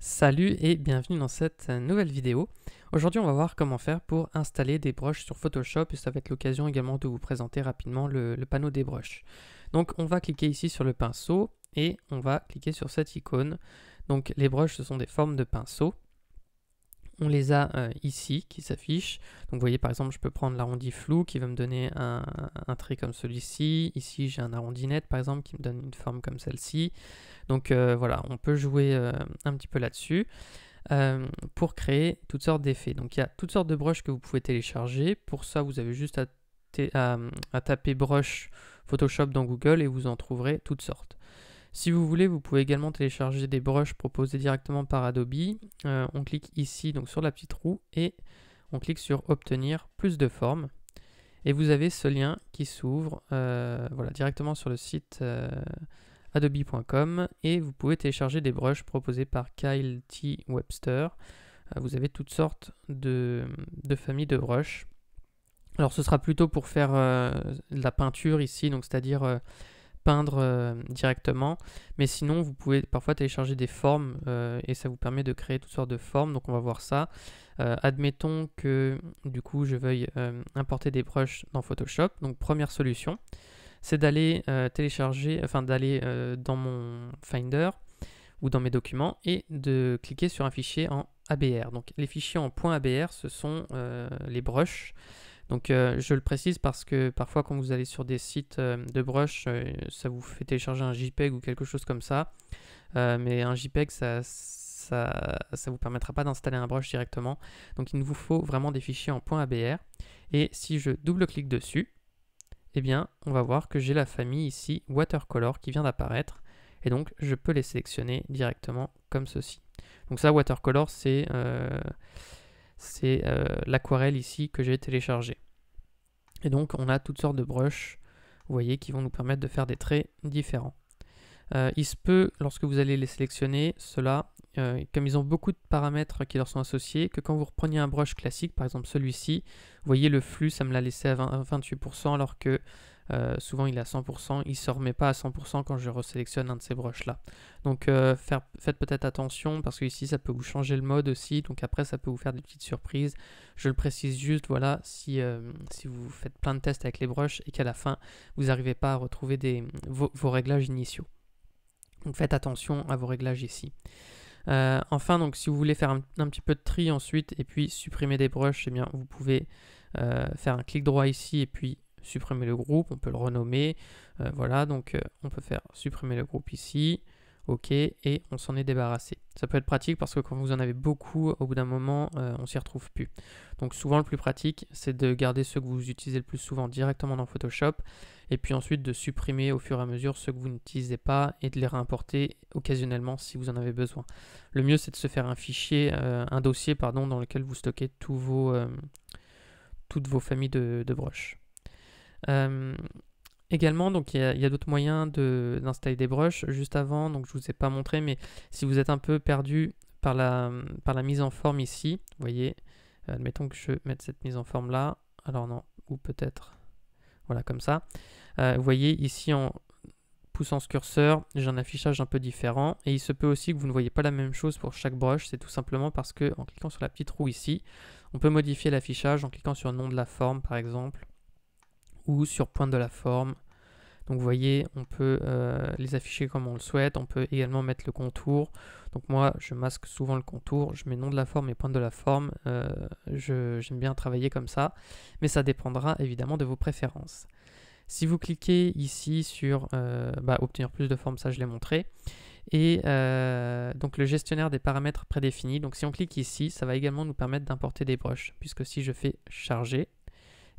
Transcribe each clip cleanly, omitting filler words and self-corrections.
Salut et bienvenue dans cette nouvelle vidéo. Aujourd'hui on va voir comment faire pour installer des brushes sur Photoshop et ça va être l'occasion également de vous présenter rapidement le panneau des brushes. Donc on va cliquer ici sur le pinceau et on va cliquer sur cette icône. Donc les brushes ce sont des formes de pinceau. On les a ici qui s'affichent. Donc vous voyez par exemple je peux prendre l'arrondi flou qui va me donner un trait comme celui-ci. Ici j'ai un arrondi net par exemple qui me donne une forme comme celle-ci. Donc voilà, on peut jouer un petit peu là-dessus pour créer toutes sortes d'effets. Donc il y a toutes sortes de brushes que vous pouvez télécharger. Pour ça, vous avez juste à taper brush Photoshop dans Google et vous en trouverez toutes sortes. Si vous voulez, vous pouvez également télécharger des brushes proposées directement par Adobe. On clique ici donc sur la petite roue et on clique sur obtenir plus de formes. Et vous avez ce lien qui s'ouvre voilà, directement sur le site adobe.com et vous pouvez télécharger des brushes proposées par Kyle T. Webster. Vous avez toutes sortes de familles de brushes. Alors ce sera plutôt pour faire de la peinture ici, donc c'est-à-dire peindre directement, mais sinon vous pouvez parfois télécharger des formes et ça vous permet de créer toutes sortes de formes, donc on va voir ça. Admettons que du coup je veuille importer des brushes dans Photoshop, donc première solution, c'est d'aller d'aller dans mon Finder ou dans mes documents et de cliquer sur un fichier en ABR. Donc les fichiers en .abr, ce sont les brushes. Donc je le précise parce que parfois quand vous allez sur des sites de brushes, ça vous fait télécharger un JPEG ou quelque chose comme ça. Mais un JPEG, ça vous permettra pas d'installer un brush directement. Donc il nous faut vraiment des fichiers en .abr. Et si je double-clique dessus, eh bien, on va voir que j'ai la famille ici Watercolor qui vient d'apparaître et donc je peux les sélectionner directement comme ceci. Donc ça, Watercolor, c'est l'aquarelle ici que j'ai téléchargé. Et donc on a toutes sortes de brushes, vous voyez, qui vont nous permettre de faire des traits différents. Il se peut, lorsque vous allez les sélectionner, ceux-là, comme ils ont beaucoup de paramètres qui leur sont associés, que quand vous repreniez un brush classique, par exemple celui-ci, vous voyez le flux, ça me l'a laissé à 28%, alors que souvent il est à 100%, il ne se remet pas à 100% quand je resélectionne un de ces brushes-là. Donc faites peut-être attention, parce que ici ça peut vous changer le mode aussi, donc après ça peut vous faire des petites surprises. Je le précise juste, voilà, si vous faites plein de tests avec les brushes et qu'à la fin, vous n'arrivez pas à retrouver vos réglages initiaux. Donc faites attention à vos réglages ici. Enfin, donc si vous voulez faire un petit peu de tri ensuite et puis supprimer des brushes, eh bien vous pouvez faire un clic droit ici et puis supprimer le groupe. On peut le renommer. Voilà, donc on peut faire supprimer le groupe ici. OK, et on s'en est débarrassé. Ça peut être pratique parce que quand vous en avez beaucoup, au bout d'un moment, on s'y retrouve plus. Donc souvent le plus pratique, c'est de garder ceux que vous utilisez le plus souvent directement dans Photoshop, et puis ensuite de supprimer au fur et à mesure ceux que vous n'utilisez pas et de les réimporter occasionnellement si vous en avez besoin. Le mieux, c'est de se faire un fichier, un dossier, pardon, dans lequel vous stockez toutes vos familles de brushes. Également, donc il y a d'autres moyens d'installer des brushes. Juste avant, donc je vous ai pas montré, mais si vous êtes un peu perdu par la mise en forme ici, vous voyez, admettons que je mette cette mise en forme là, alors non, ou peut-être, voilà, comme ça. Vous voyez ici en poussant ce curseur, j'ai un affichage un peu différent, et il se peut aussi que vous ne voyez pas la même chose pour chaque brush. C'est tout simplement parce que en cliquant sur la petite roue ici, on peut modifier l'affichage en cliquant sur nom de la forme par exemple, ou sur pointe de la forme. Donc vous voyez, on peut les afficher comme on le souhaite. On peut également mettre le contour. Donc moi, je masque souvent le contour. Je mets nom de la forme et pointe de la forme. J'aime bien travailler comme ça. Mais ça dépendra évidemment de vos préférences. Si vous cliquez ici sur obtenir plus de formes, ça je l'ai montré. Et donc le gestionnaire des paramètres prédéfinis. Donc si on clique ici, ça va également nous permettre d'importer des brushes. Puisque si je fais charger,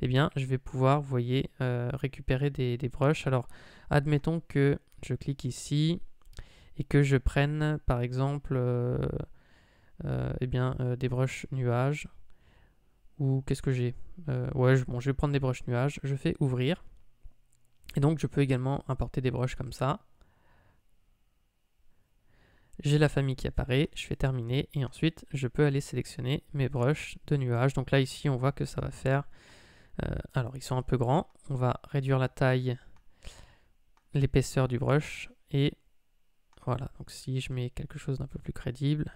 eh bien, je vais pouvoir, vous voyez, récupérer des brushes. Alors, admettons que je clique ici et que je prenne, par exemple, des brushes nuages. Ou qu'est-ce que j'ai je vais prendre des brushes nuages. Je fais ouvrir. Et donc, je peux également importer des brushes comme ça. J'ai la famille qui apparaît, je fais terminer. Et ensuite, je peux aller sélectionner mes brushes de nuages. Donc là, ici, on voit que ça va faire... alors ils sont un peu grands, on va réduire la taille, l'épaisseur du brush et voilà, donc si je mets quelque chose d'un peu plus crédible,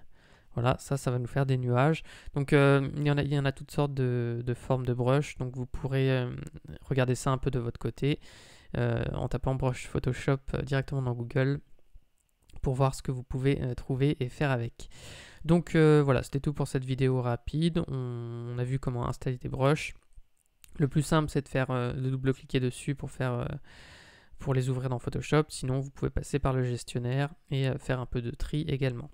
Voilà, ça va nous faire des nuages. Donc il y en a toutes sortes de formes de brush, donc vous pourrez regarder ça un peu de votre côté en tapant brush Photoshop directement dans Google pour voir ce que vous pouvez trouver et faire avec. Donc voilà, c'était tout pour cette vidéo rapide. On a vu comment installer des brushes. Le plus simple, c'est de faire de double-cliquer dessus pour les ouvrir dans Photoshop. Sinon, vous pouvez passer par le gestionnaire et faire un peu de tri également.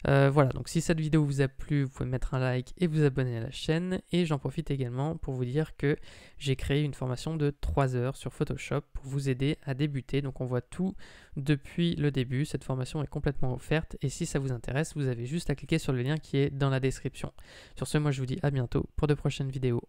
Voilà, donc si cette vidéo vous a plu, vous pouvez mettre un like et vous abonner à la chaîne. Et j'en profite également pour vous dire que j'ai créé une formation de 3 heures sur Photoshop pour vous aider à débuter. Donc on voit tout depuis le début. Cette formation est complètement offerte et si ça vous intéresse, vous avez juste à cliquer sur le lien qui est dans la description. Sur ce, moi je vous dis à bientôt pour de prochaines vidéos.